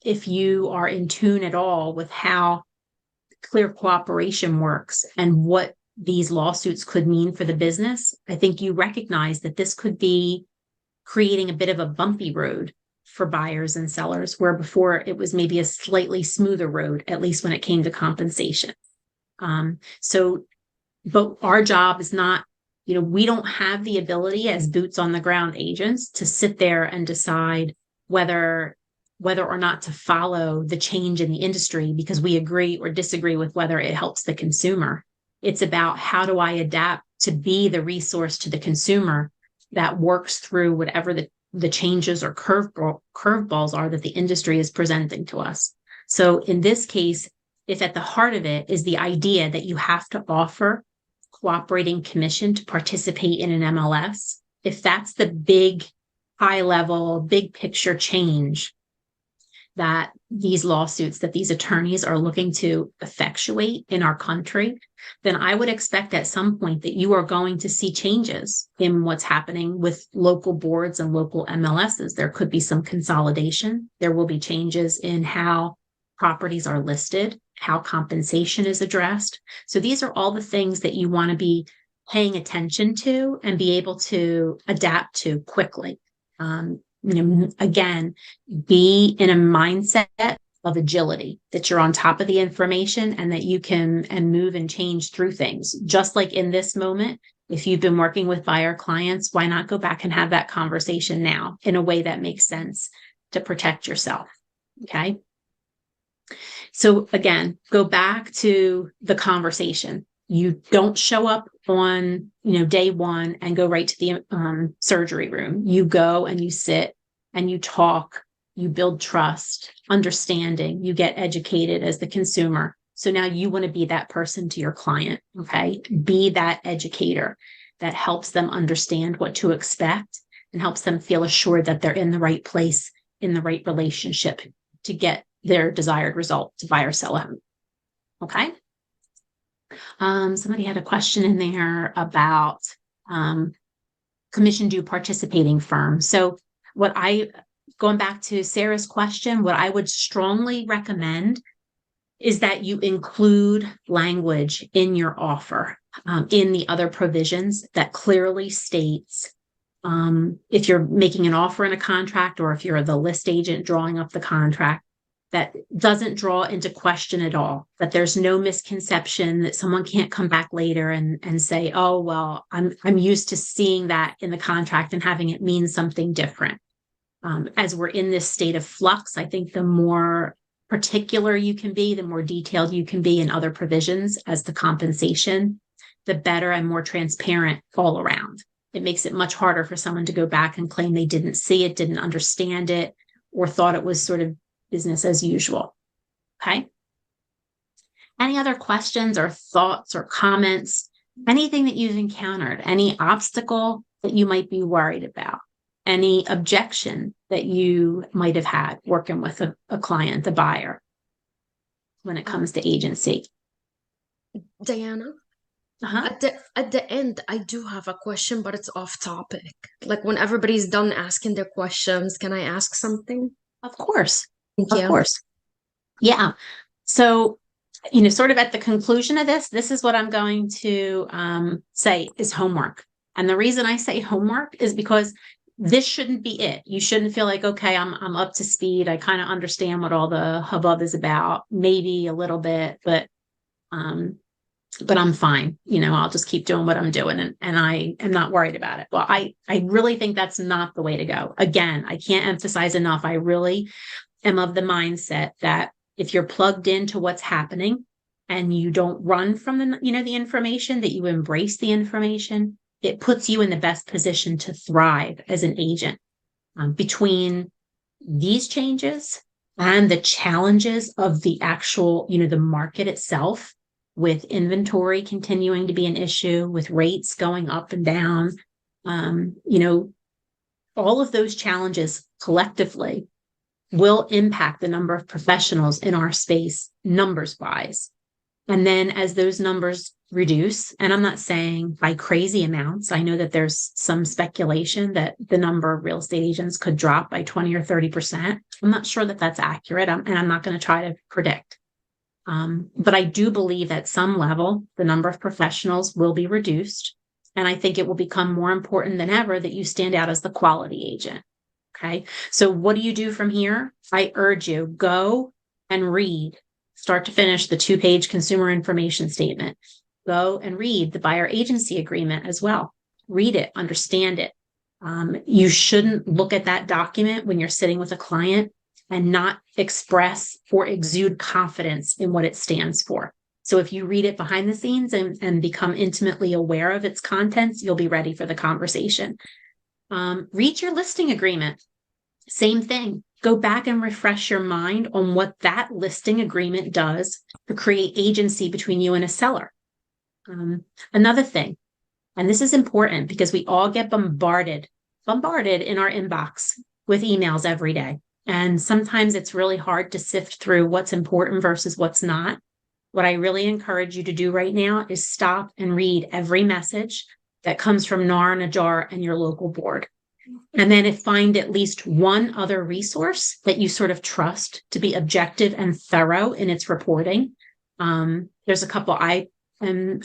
if you are in tune at all with how clear cooperation works and what these lawsuits could mean for the business, I think you recognize that this could be creating a bit of a bumpy road for buyers and sellers, where before it was maybe a slightly smoother road, at least when it came to compensation. But our job is not, we don't have the ability as boots on the ground agents to sit there and decide whether or not to follow the change in the industry because we agree or disagree with whether it helps the consumer. It's about how do I adapt to be the resource to the consumer that works through whatever the changes or curveballs are that the industry is presenting to us. So in this case, if at the heart of it is the idea that you have to offer cooperating commission to participate in an MLS, if that's the big high level, big picture change that these lawsuits, that these attorneys are looking to effectuate in our country, then I would expect at some point that you are going to see changes in what's happening with local boards and local MLSs. There could be some consolidation. There will be changes in how properties are listed, how compensation is addressed. So these are all the things that you want to be paying attention to and be able to adapt to quickly. Again, be in a mindset of agility, that you're on top of the information and that you can move and change through things. Just like in this moment, if you've been working with buyer clients, why not go back and have that conversation now in a way that makes sense to protect yourself? Okay. So again, go back to the conversation. You don't show up on, day one and go right to the surgery room. You go and you sit and you talk, you build trust, understanding, you get educated as the consumer. So now you want to be that person to your client, okay? Be that educator that helps them understand what to expect and helps them feel assured that they're in the right place, in the right relationship to get their desired result, to buy or sell a home. Okay? Somebody had a question in there about commission due participating firms. So going back to Sarah's question, what I would strongly recommend is that you include language in your offer, in the other provisions that clearly states, if you're making an offer in a contract or if you're the list agent drawing up the contract, that doesn't draw into question at all, that there's no misconception, that someone can't come back later and say, oh, well, I'm used to seeing that in the contract and having it mean something different. As we're in this state of flux, I think the more particular you can be, the more detailed you can be in other provisions as to compensation, the better and more transparent all around. It makes it much harder for someone to go back and claim they didn't see it, didn't understand it, or thought it was sort of business as usual. Okay. Any other questions or thoughts or comments? Anything that you've encountered? Any obstacle that you might be worried about? Any objection that you might have had working with a client, a buyer, when it comes to agency? Diana, at the end, I do have a question, but it's off topic. Like when everybody's done asking their questions, can I ask something? Of course. Thank you. Of course. Yeah. So, sort of at the conclusion of this is what I'm going to say is homework. And the reason I say homework is because this shouldn't be it. You shouldn't feel like, okay, I'm up to speed. I kind of understand what all the hubbub is about, maybe a little bit, but I'm fine. I'll just keep doing what I'm doing and I am not worried about it. Well, I really think that's not the way to go. Again, I can't emphasize enough. I really am of the mindset that if you're plugged into what's happening and you don't run from the information, that you embrace the information, it puts you in the best position to thrive as an agent. Between these changes and the challenges of the actual, the market itself, with inventory continuing to be an issue, with rates going up and down, all of those challenges collectively will impact the number of professionals in our space, numbers wise. And then as those numbers reduce, and I'm not saying by crazy amounts, I know that there's some speculation that the number of real estate agents could drop by 20 or 30%. I'm not sure that that's accurate, and I'm not going to try to predict. But I do believe at some level, the number of professionals will be reduced. And I think it will become more important than ever that you stand out as the quality agent. Okay. So what do you do from here? I urge you, go and read, start to finish, the 2-page consumer information statement. Go and read the buyer agency agreement as well. Read it, understand it. You shouldn't look at that document when you're sitting with a client and not express or exude confidence in what it stands for. So if you read it behind the scenes and become intimately aware of its contents, you'll be ready for the conversation. Read your listing agreement. Same thing. Go back and refresh your mind on what that listing agreement does to create agency between you and a seller. Another thing, and this is important because we all get bombarded in our inbox with emails every day. And sometimes it's really hard to sift through what's important versus what's not. What I really encourage you to do right now is stop and read every message that comes from NAR, NAJAR, and your local board. And then find at least one other resource that you sort of trust to be objective and thorough in its reporting. There's a couple I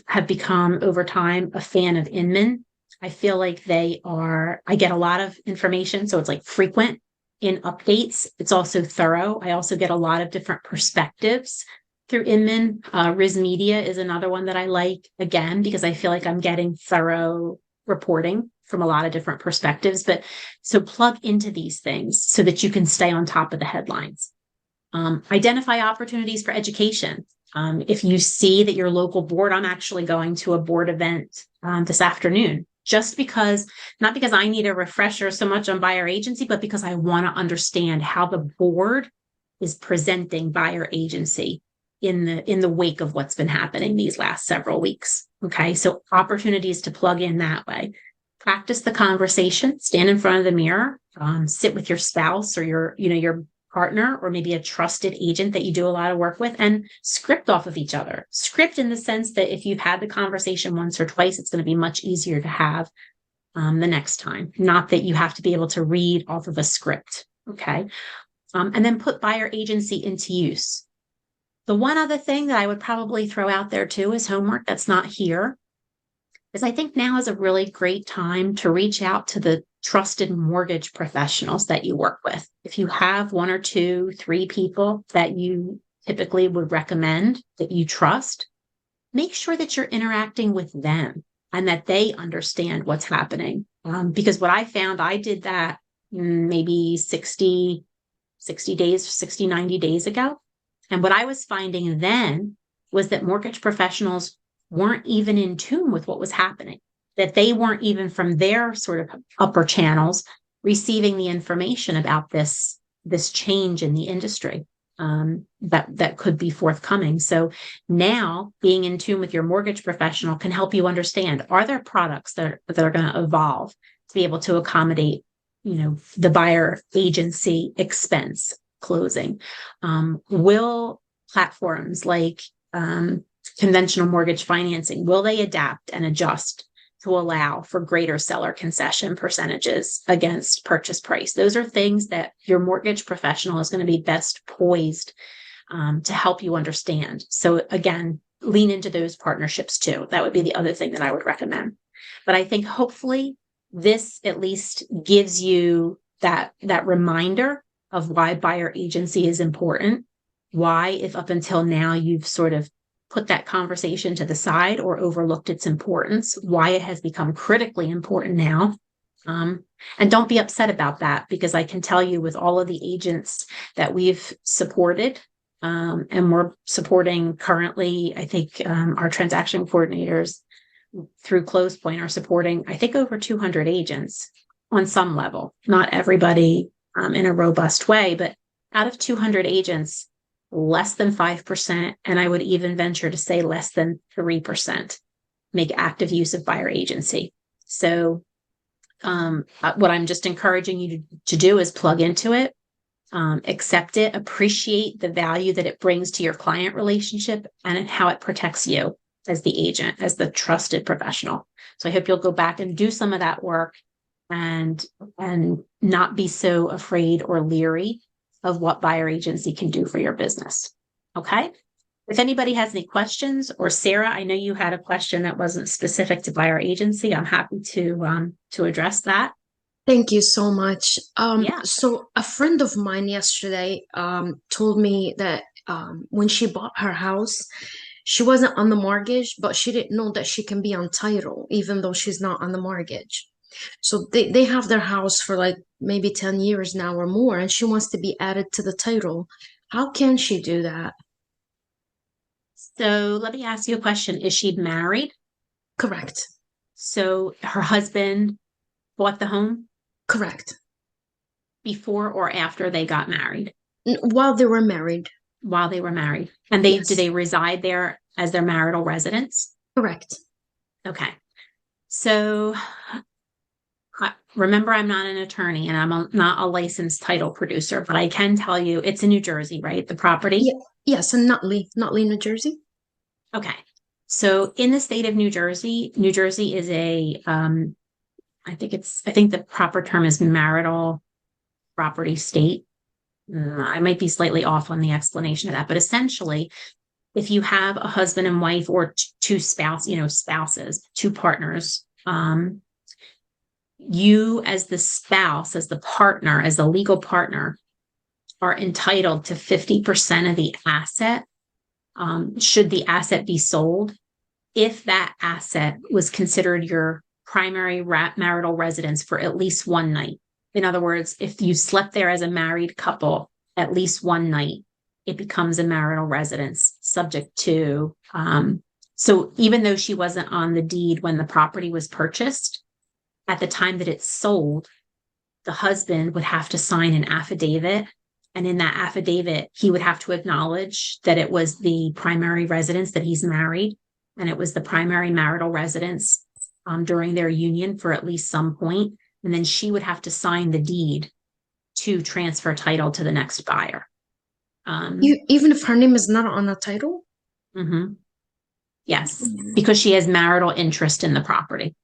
have become over time a fan of Inman. I feel like I get a lot of information, so it's like frequent in updates. It's also thorough. I also get a lot of different perspectives through Inman. RISmedia is another one that I like, again, because I feel like I'm getting thorough reporting from a lot of different perspectives. But so plug into these things so that you can stay on top of the headlines. Identify opportunities for education. If you see that your local board, I'm actually going to a board event this afternoon, not because I need a refresher so much on buyer agency, but because I want to understand how the board is presenting buyer agency in the wake of what's been happening these last several weeks. Okay, so opportunities to plug in that way. Practice the conversation, stand in front of the mirror, sit with your spouse or your partner, or maybe a trusted agent that you do a lot of work with, and script off of each other. Script in the sense that if you've had the conversation once or twice, it's going to be much easier to have the next time. Not that you have to be able to read off of a script. Okay. And then put buyer agency into use. The one other thing that I would probably throw out there too is homework that's not here, is I think now is a really great time to reach out to the trusted mortgage professionals that you work with. If you have 1 or 2, 3 people that you typically would recommend that you trust, make sure that you're interacting with them and that they understand what's happening. Because what I found, I did that maybe 60, 90 days ago. And what I was finding then was that mortgage professionals weren't even in tune with what was happening, that they weren't even from their sort of upper channels receiving the information about this change in the industry that could be forthcoming. So now being in tune with your mortgage professional can help you understand, are there products that are going to evolve to be able to accommodate, the buyer agency expense closing? Will platforms like conventional mortgage financing, will they adapt and adjust to allow for greater seller concession percentages against purchase price? Those are things that your mortgage professional is going to be best poised to help you understand. So again, lean into those partnerships too. That would be the other thing that I would recommend. But I think hopefully this at least gives you that reminder of why buyer agency is important. Why, if up until now you've sort of put that conversation to the side or overlooked its importance, why it has become critically important now. And don't be upset about that, because I can tell you with all of the agents that we've supported, and we're supporting currently, I think our transaction coordinators through ClosePoint are supporting, I think, over 200 agents on some level. Not everybody in a robust way, but out of 200 agents, less than 5%, and I would even venture to say less than 3%, make active use of buyer agency. So what I'm just encouraging you to do is plug into it, accept it, appreciate the value that it brings to your client relationship and how it protects you as the agent, as the trusted professional. So I hope you'll go back and do some of that work and not be so afraid or leery of what buyer agency can do for your business. Okay. If anybody has any questions, or Sarah, I know you had a question that wasn't specific to buyer agency. I'm happy to address that. Thank you so much. Yeah. So a friend of mine yesterday told me that when she bought her house, she wasn't on the mortgage, but she didn't know that she can be on title, even though she's not on the mortgage. So they have their house for like maybe 10 years now or more, and she wants to be added to the title. How can she do that? So let me ask you a question. Is she married? Correct. So her husband bought the home Correct. before or after they got married? While they were married. While they were married. And Yes. do they reside there as their marital residence? Correct. Okay. So remember, I'm not an attorney and not a licensed title producer, but I can tell you it's in New Jersey, right? The property? Yeah. Yes, in Nutley, New Jersey. Okay. So in the state of New Jersey is I think the proper term is marital property state. I might be slightly off on the explanation of that, but essentially, if you have a husband and wife or two spouses, two partners, you as the spouse, as the partner, as the legal partner, are entitled to 50% of the asset, should the asset be sold, if that asset was considered your primary marital residence for at least one night. In other words, if you slept there as a married couple at least one night, it becomes a marital residence subject to, so even though she wasn't on the deed when the property was purchased, at the time that it's sold, the husband would have to sign an affidavit. And in that affidavit, he would have to acknowledge that it was the primary residence, that he's married, and it was the primary marital residence during their union for at least some point. And then she would have to sign the deed to transfer title to the next buyer. Even if her name is not on the title? Mm-hmm. Yes, because she has marital interest in the property.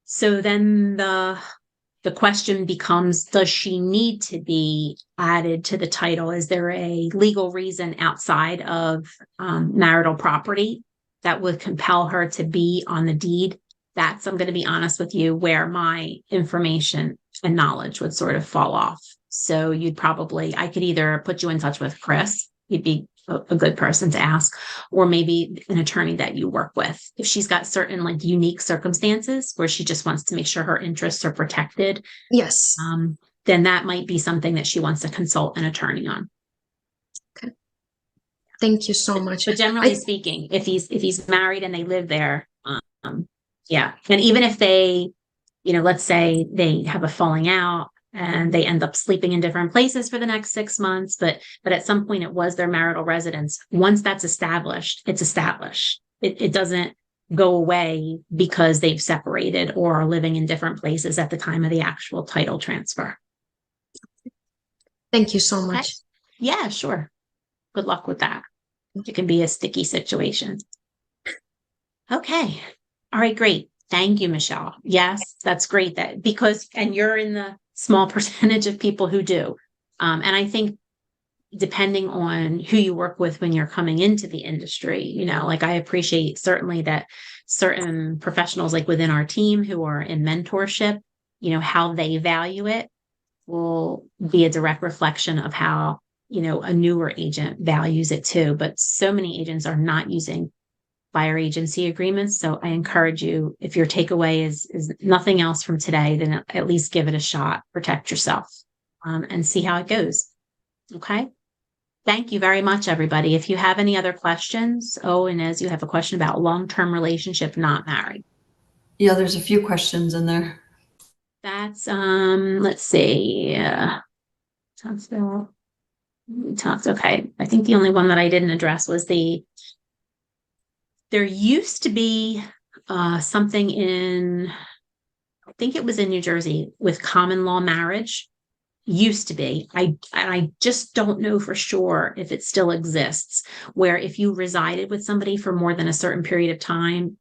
So then the question becomes, does she need to be added to the title? Is there a legal reason outside of marital property that would compel her to be on the deed? That's, I'm going to be honest with you, where my information and knowledge would sort of fall off. So I could either put you in touch with Chris. He'd be a good person to ask, or maybe an attorney that you work with. If she's got certain like unique circumstances where she just wants to make sure her interests are protected. Yes. Then that might be something that she wants to consult an attorney on. Okay. Thank you so much. But generally speaking, if he's married and they live there, yeah. And even if they, let's say they have a falling out and they end up sleeping in different places for the next 6 months, but at some point it was their marital residence. Once that's established, it's established. It doesn't go away because they've separated or are living in different places at the time of the actual title transfer. Thank you so much. Okay. Yeah, sure. Good luck with that. It can be a sticky situation. Okay. All right, great. Thank you, Michelle. Yes, that's great. And you're in the small percentage of people who do. And I think depending on who you work with when you're coming into the industry, like I appreciate certainly that certain professionals like within our team who are in mentorship, how they value it will be a direct reflection of how, a newer agent values it too. But so many agents are not using buyer agency agreements. So I encourage you, if your takeaway is nothing else from today, then at least give it a shot, protect yourself, and see how it goes. Okay. Thank you very much, everybody. If you have any other questions, Inez, you have a question about long-term relationship, not married. Yeah, there's a few questions in there. That's, let's see. Okay. I think the only one that I didn't address was there used to be something I think it was in New Jersey with common law marriage. Used to be. I just don't know for sure if it still exists, where if you resided with somebody for more than a certain period of time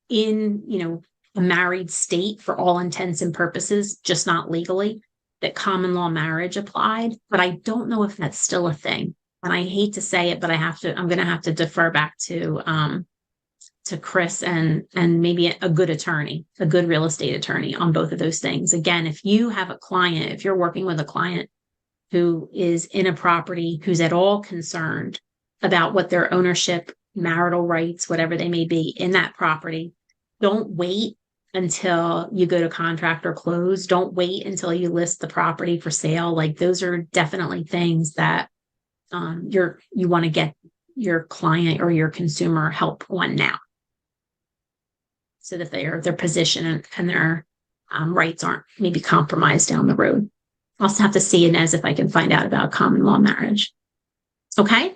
in, a married state for all intents and purposes, just not legally, that common law marriage applied. But I don't know if that's still a thing. And I hate to say it, but I'm going to have to defer back to Chris and maybe a good attorney, a good real estate attorney on both of those things. Again, if you have a client, if you're working with a client who is in a property, who's at all concerned about what their ownership, marital rights, whatever they may be in that property, don't wait until you go to contract or close. Don't wait until you list the property for sale. Like those are definitely things that you want to get your client or your consumer help on now, so that their position and their rights aren't maybe compromised down the road. I'll also have to see, Inez, if I can find out about common law marriage. Okay.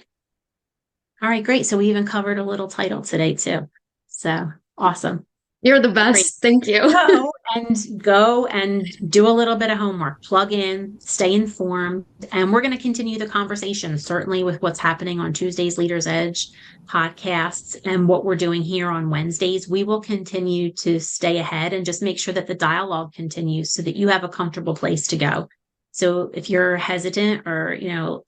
All right, great. So we even covered a little title today too. So awesome. You're the best. Thank you. Go and do a little bit of homework, plug in, stay informed, and we're going to continue the conversation, certainly with what's happening on Tuesday's Leaders Edge podcasts and what we're doing here on Wednesdays. We will continue to stay ahead and just make sure that the dialogue continues so that you have a comfortable place to go. So if you're hesitant or,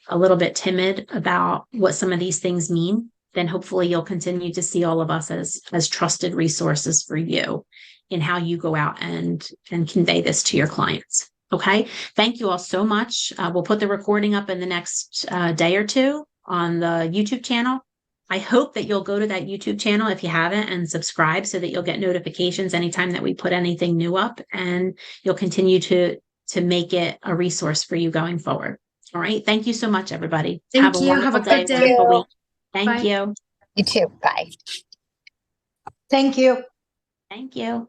a little bit timid about what some of these things mean, then hopefully you'll continue to see all of us as trusted resources for you in how you go out and convey this to your clients. Okay. Thank you all so much. We'll put the recording up in the next day or two on the YouTube channel. I hope that you'll go to that YouTube channel if you haven't and subscribe so that you'll get notifications anytime that we put anything new up, and you'll continue to make it a resource for you going forward. All right. Thank you so much, everybody. Thank you. Have a good day. Wonderful week. Thank Bye. you. You too. Bye. Thank you. Thank you.